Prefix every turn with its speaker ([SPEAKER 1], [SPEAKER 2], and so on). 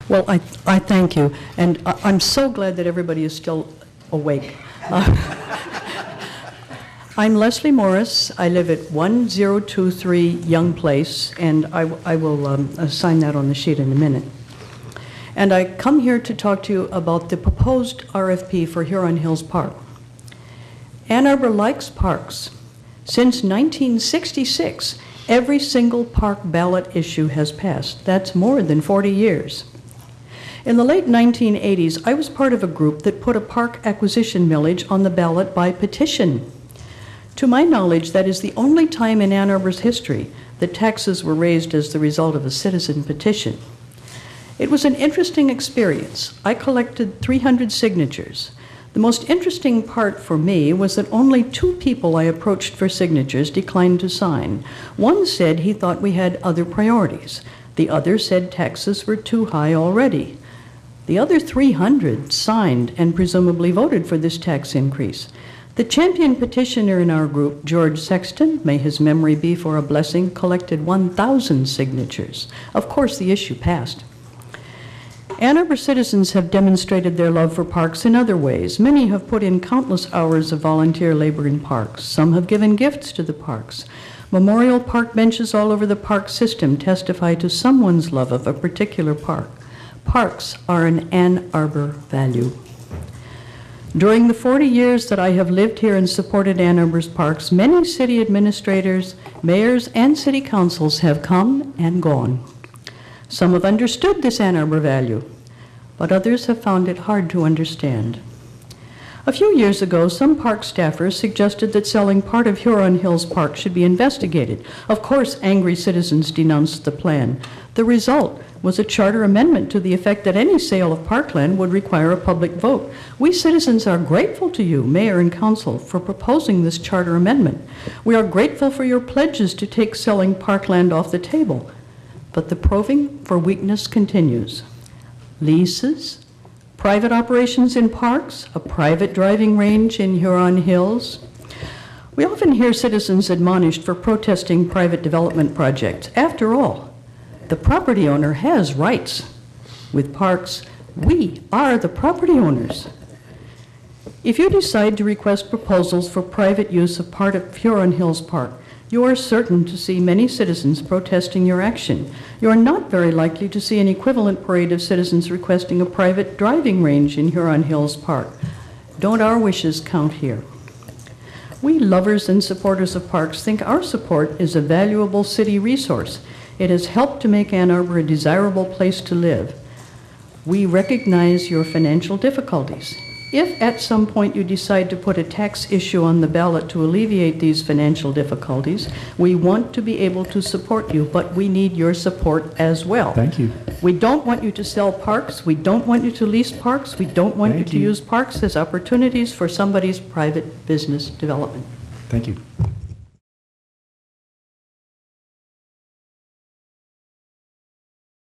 [SPEAKER 1] Well, I thank you, and I'm so glad that everybody is still awake. I'm Lesli Morris. I live at 1023 Young Place, and I will sign that on the sheet in a minute. And I come here to talk to you about the proposed RFP for Huron Hills Park. Ann Arbor likes parks. Since 1966, every single park ballot issue has passed. That's more than 40 years. In the late 1980s, I was part of a group that put a park acquisition millage on the ballot by petition. To my knowledge, that is the only time in Ann Arbor's history that taxes were raised as the result of a citizen petition. It was an interesting experience. I collected 300 signatures. The most interesting part for me was that only 2 people I approached for signatures declined to sign. One said he thought we had other priorities. The other said taxes were too high already. The other 300 signed and presumably voted for this tax increase. The champion petitioner in our group, George Sexton, may his memory be for a blessing, collected 1,000 signatures. Of course, the issue passed. Ann Arbor citizens have demonstrated their love for parks in other ways. Many have put in countless hours of volunteer labor in parks. Some have given gifts to the parks. Memorial park benches all over the park system testify to someone's love of a particular park. Parks are an Ann Arbor value. During the 40 years that I have lived here and supported Ann Arbor's parks, many city administrators, mayors, and city councils have come and gone. Some have understood this Ann Arbor value, but others have found it hard to understand. A few years ago, some park staffers suggested that selling part of Huron Hills Park should be investigated. Of course, angry citizens denounced the plan. The result was a charter amendment to the effect that any sale of parkland would require a public vote. We citizens are grateful to you, Mayor and Council, for proposing this charter amendment. We are grateful for your pledges to take selling parkland off the table. But the proving for weakness continues. Leases, private operations in parks, a private driving range in Huron Hills. We often hear citizens admonished for protesting private development projects. After all, the property owner has rights. With parks, we are the property owners. If you decide to request proposals for private use of part of Huron Hills Park, you are certain to see many citizens protesting your action. You are not very likely to see an equivalent parade of citizens requesting a private driving range in Huron Hills Park. Don't our wishes count here? We lovers and supporters of parks think our support is a valuable city resource. It has helped to make Ann Arbor a desirable place to live. We recognize your financial difficulties. If at some point you decide to put a tax issue on the ballot to alleviate these financial difficulties, we want to be able to support you, but we need your support as well.
[SPEAKER 2] Thank you.
[SPEAKER 1] We don't want you to sell parks. We don't want you to lease parks. We don't want you to use parks as opportunities for somebody's private business development.
[SPEAKER 2] Thank you.